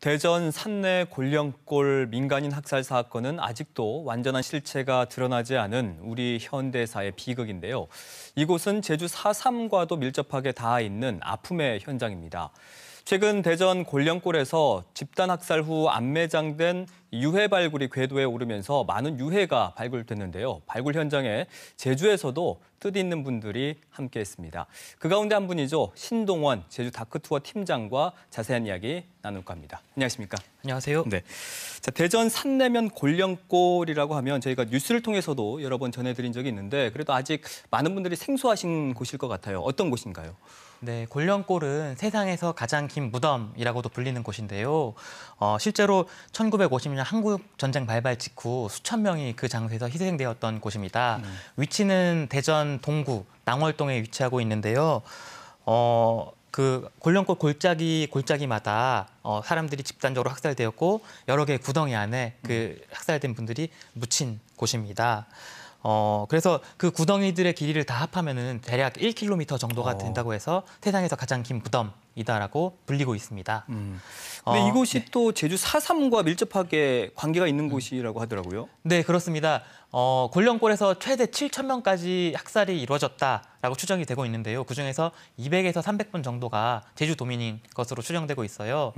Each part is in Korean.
대전 산내 골령골 민간인 학살 사건은 아직도 완전한 실체가 드러나지 않은 우리 현대사의 비극인데요. 이곳은 제주 4.3과도 밀접하게 닿아 있는 아픔의 현장입니다. 최근 대전 골령골에서 집단 학살 후 안매장된 유해 발굴이 궤도에 오르면서 많은 유해가 발굴됐는데요. 발굴 현장에 제주에서도 뜻있는 분들이 함께했습니다. 그 가운데 한 분이죠. 신동원 제주 다크투어 팀장과 자세한 이야기 나눌까 합니다. 안녕하십니까? 안녕하세요. 네. 자, 대전 산내면 골령골이라고 하면 저희가 뉴스를 통해서도 여러 번 전해드린 적이 있는데 그래도 아직 많은 분들이 생소하신 곳일 것 같아요. 어떤 곳인가요? 네, 골령골은 세상에서 가장 긴 무덤이라고도 불리는 곳인데요. 실제로 1950년 한국 전쟁 발발 직후 수천 명이 그 장소에서 희생되었던 곳입니다. 위치는 대전 동구 낭월동에 위치하고 있는데요. 그 골령골 골짜기마다 사람들이 집단적으로 학살되었고 여러 개의 구덩이 안에 그 학살된 분들이 묻힌 곳입니다. 그래서 그 구덩이들의 길이를 다 합하면은 대략 1km 정도가 된다고 해서 세상에서 가장 긴 무덤이다라고 불리고 있습니다. 근데 이곳이 네. 또 제주 4.3과 밀접하게 관계가 있는 곳이라고 하더라고요. 네, 그렇습니다. 골령골에서 최대 7,000명까지 학살이 이루어졌다라고 추정이 되고 있는데요. 그중에서 200에서 300분 정도가 제주도민인 것으로 추정되고 있어요.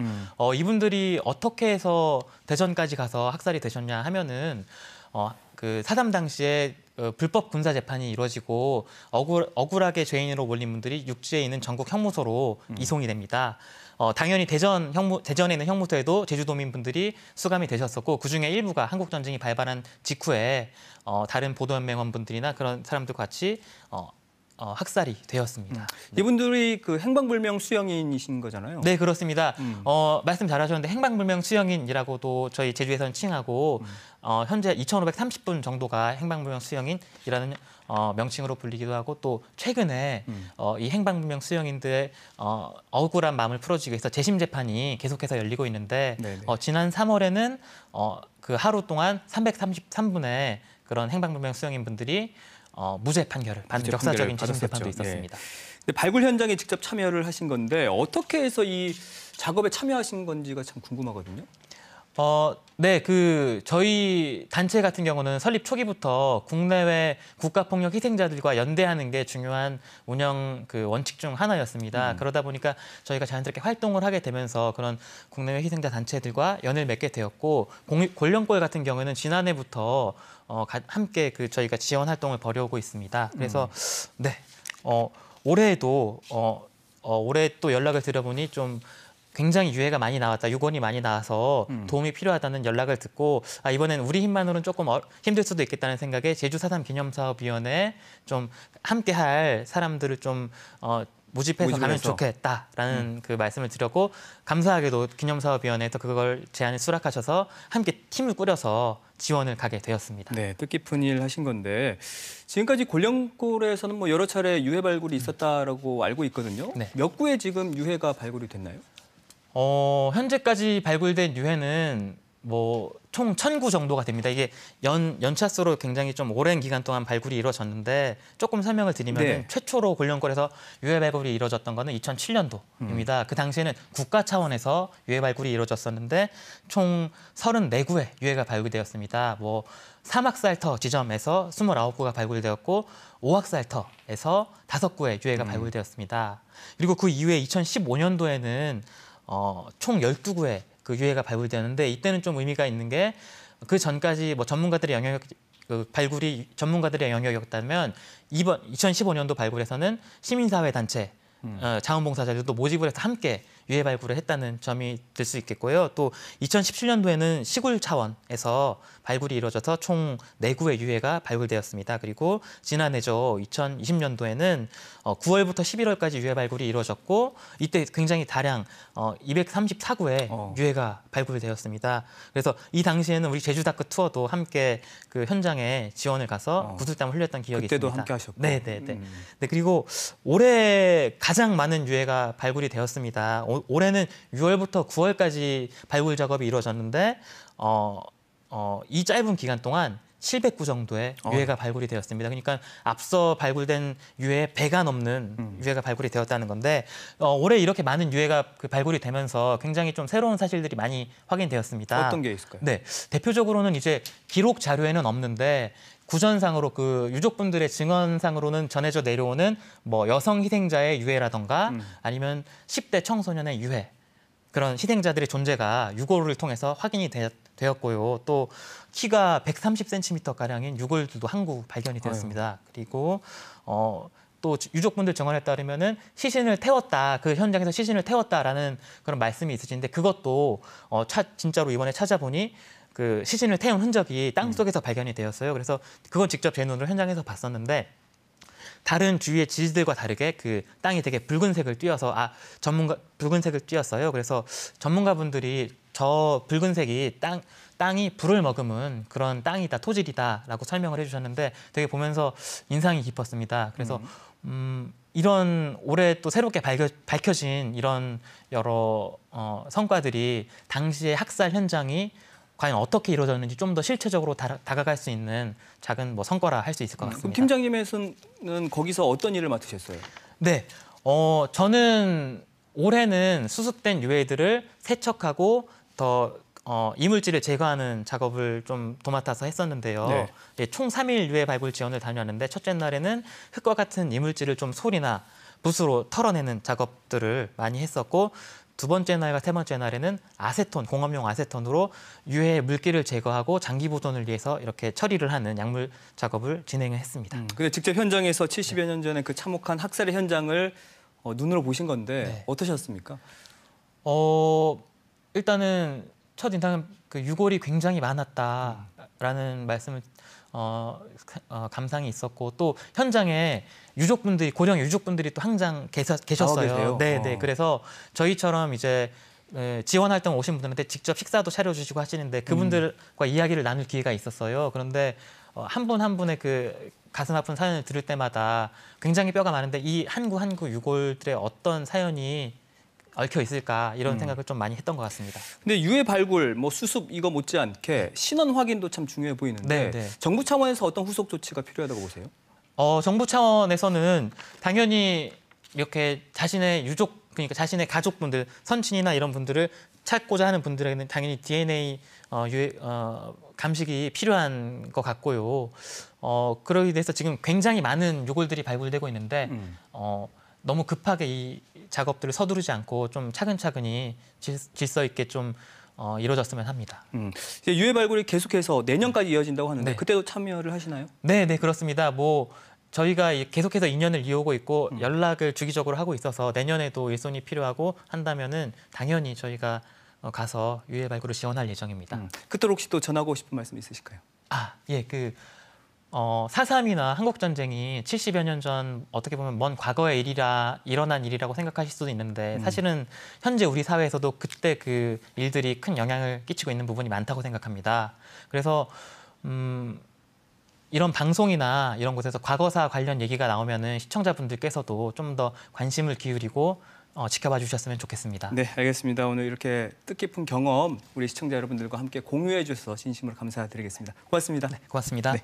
이분들이 어떻게 해서 대전까지 가서 학살이 되셨냐 하면은 그 사담 당시에 불법 군사 재판이 이루어지고 억울하게 죄인으로 몰린 분들이 육지에 있는 전국 형무소로 이송이 됩니다. 당연히 대전에 있는 형무소에도 제주도민분들이 수감이 되셨었고 그중에 일부가 한국전쟁이 발발한 직후에 다른 보도연맹원분들이나 그런 사람들과 같이 학살이 되었습니다. 이분들이 그 행방불명 수영인이신 거잖아요. 네, 그렇습니다. 말씀 잘하셨는데 행방불명 수영인이라고도 저희 제주에서는 칭하고 현재 2,530분 정도가 행방불명 수영인이라는 명칭으로 불리기도 하고 또 최근에 이 행방불명 수영인들의 억울한 마음을 풀어주기 위해서 재심 재판이 계속해서 열리고 있는데 지난 3월에는 그 하루 동안 333분의 그런 행방불명 수영인분들이 무죄 판결을 받는 역사적인 재심 재판도 있었습니다. 근데 발굴 현장에 직접 참여를 하신 건데 어떻게 해서 이 작업에 참여하신 건지가 참 궁금하거든요. 네, 저희 단체 같은 경우는 설립 초기부터 국내외 국가폭력 희생자들과 연대하는 게 중요한 운영 원칙 중 하나였습니다. 그러다 보니까 저희가 자연스럽게 활동을 하게 되면서 그런 국내외 희생자 단체들과 연을 맺게 되었고 골령골 같은 경우는 지난해부터 함께 저희가 지원 활동을 벌여오고 있습니다. 그래서 네, 올해에도 올해 또 연락을 드려보니 좀 굉장히 유해가 많이 나왔다, 유곤이 많이 나와서 도움이 필요하다는 연락을 듣고 이번엔 우리 힘만으로는 조금 힘들 수도 있겠다는 생각에 제주 4.3 기념사업위원회에 좀 함께할 사람들을 좀 모집해서 가면 좋겠다라는 그 말씀을 드렸고 감사하게도 기념사업위원회에서 그걸 제안을 수락하셔서 함께 팀을 꾸려서 지원을 가게 되었습니다. 네, 뜻깊은 일 하신 건데 지금까지 골령골에서는 뭐 여러 차례 유해 발굴이 있었다라고 알고 있거든요. 네. 몇 구에 지금 유해가 발굴이 됐나요? 현재까지 발굴된 유해는 총 1,000구 정도가 됩니다. 이게 연차수로 굉장히 좀 오랜 기간 동안 발굴이 이루어졌는데 조금 설명을 드리면 최초로 골령골에서 유해 발굴이 이루어졌던 거는 2007년도입니다. 그 당시에는 국가 차원에서 유해 발굴이 이루어졌었는데 총 34구의 유해가 발굴되었습니다. 사막살터 지점에서 29구가 발굴되었고 오악살터에서 5구의 유해가 발굴되었습니다. 그리고 그 이후에 2015년도에는 총 12구의 그 유해가 발굴되었는데 이때는 좀 의미가 있는 게 그 전까지 전문가들의 영역 발굴이 전문가들의 영역이었다면 2015년도 발굴에서는 시민사회 단체 자원봉사자들도 모집을 해서 함께 유해 발굴을 했다는 점이 들 수 있겠고요. 또 2017년도에는 시굴 차원에서 발굴이 이루어져서 총 4구의 유해가 발굴되었습니다. 그리고 지난해죠. 2020년도에는 9월부터 11월까지 유해 발굴이 이루어졌고 이때 굉장히 다량 234구의 유해가 발굴되었습니다. 그래서 이 당시에는 우리 제주 다크 투어도 함께 그 현장에 지원을 가서 구슬땀을 흘렸던 기억이 그때도 있습니다. 함께 하셨고. 네, 그리고 올해 가장 많은 유해가 발굴이 되었습니다. 올해는 6월부터 9월까지 발굴 작업이 이루어졌는데 이 짧은 기간 동안 700구 정도의 유해가 발굴이 되었습니다. 그러니까 앞서 발굴된 유해의 배가 넘는 유해가 발굴이 되었다는 건데 올해 이렇게 많은 유해가 발굴이 되면서 굉장히 좀 새로운 사실들이 많이 확인되었습니다. 어떤 게 있을까요? 네, 대표적으로는 이제 기록 자료에는 없는데 구전상으로 그 유족분들의 증언상으로는 전해져 내려오는 뭐 여성 희생자의 유해라던가 아니면 10대 청소년의 유해 그런 희생자들의 존재가 유골을 통해서 확인이 되었고요. 또 키가 130cm가량인 유골들도 한 구 발견이 되었습니다. 그리고 또 유족분들 증언에 따르면은 시신을 태웠다, 그 현장에서 시신을 태웠다라는 그런 말씀이 있으신데 그것도 진짜로 이번에 찾아보니 그 시신을 태운 흔적이 땅 속에서 발견이 되었어요. 그래서 그건 직접 제 눈으로 현장에서 봤었는데 다른 주위의 지지들과 다르게 그 땅이 되게 붉은색을 띄어서 붉은색을 띄었어요. 그래서 전문가분들이 저 붉은색이 땅이 불을 머금은 그런 땅이다, 토질이다라고 설명을 해주셨는데 되게 보면서 인상이 깊었습니다. 그래서 이런 올해 또 새롭게 밝혀진 이런 여러 성과들이 당시의 학살 현장이 과연 어떻게 이루어졌는지 좀 더 실체적으로 다가갈 수 있는 작은 뭐 성과라 할 수 있을 것 같습니다. 그럼 팀장님께서는 거기서 어떤 일을 맡으셨어요? 네, 저는 올해는 수습된 유해들을 세척하고 더 이물질을 제거하는 작업을 좀 도맡아서 했었는데요. 네. 네, 총 3일 유해 발굴 지원을 다녀왔는데 첫째 날에는 흙과 같은 이물질을 좀 솔이나 붓으로 털어내는 작업들을 많이 했었고 두 번째 날과 세 번째 날에는 아세톤, 공업용 아세톤으로 유해의 물기를 제거하고 장기 보존을 위해서 이렇게 처리를 하는 약물 작업을 진행했습니다. 근데 직접 현장에서 70여 년 전에 그 참혹한 학살의 현장을 눈으로 보신 건데 네. 어떠셨습니까? 일단은 첫 인상은 그 유골이 굉장히 많았다라는 말씀을 감상이 있었고 또 현장에 유족분들이 고령의 유족분들이 또 항상 계셨어요. 네. 그래서 저희처럼 이제 지원 활동 오신 분들한테 직접 식사도 차려주시고 하시는데 그분들과 이야기를 나눌 기회가 있었어요. 그런데 한 분 한 분의 그 가슴 아픈 사연을 들을 때마다 굉장히 뼈가 많은데 이 한 구 한 구 유골들의 어떤 사연이 얽혀 있을까 이런 생각을 좀 많이 했던 것 같습니다. 근데 유해 발굴, 뭐 수습 이거 못지않게 신원 확인도 참 중요해 보이는데 네. 정부 차원에서 어떤 후속 조치가 필요하다고 보세요? 정부 차원에서는 당연히 이렇게 자신의 유족 그러니까 자신의 가족분들, 선친이나 이런 분들을 찾고자 하는 분들에게는 당연히 DNA 감식이 필요한 것 같고요. 그러기 위해서 지금 굉장히 많은 유골들이 발굴되고 있는데 너무 급하게 이 작업들을 서두르지 않고 좀 차근차근히 질서 있게 좀 이루어졌으면 합니다. 유해 발굴이 계속해서 내년까지 이어진다고 하는데 네. 그때도 참여를 하시나요? 네, 그렇습니다. 뭐 저희가 계속해서 인연을 이어오고 있고 연락을 주기적으로 하고 있어서 내년에도 일손이 필요하고 한다면은 당연히 저희가 가서 유해 발굴을 지원할 예정입니다. 끝으로 혹시 또 전하고 싶은 말씀 있으실까요? 예, 4.3이나 한국전쟁이 70여 년 전 어떻게 보면 먼 과거의 일어난 일이라고 생각하실 수도 있는데 사실은 현재 우리 사회에서도 그때 그 일들이 큰 영향을 끼치고 있는 부분이 많다고 생각합니다. 그래서 이런 방송이나 이런 곳에서 과거사 관련 얘기가 나오면은 시청자분들께서도 좀 더 관심을 기울이고 지켜봐 주셨으면 좋겠습니다. 네, 알겠습니다. 오늘 이렇게 뜻깊은 경험 우리 시청자 여러분들과 함께 공유해 주셔서 진심으로 감사드리겠습니다. 고맙습니다. 고맙습니다. 네.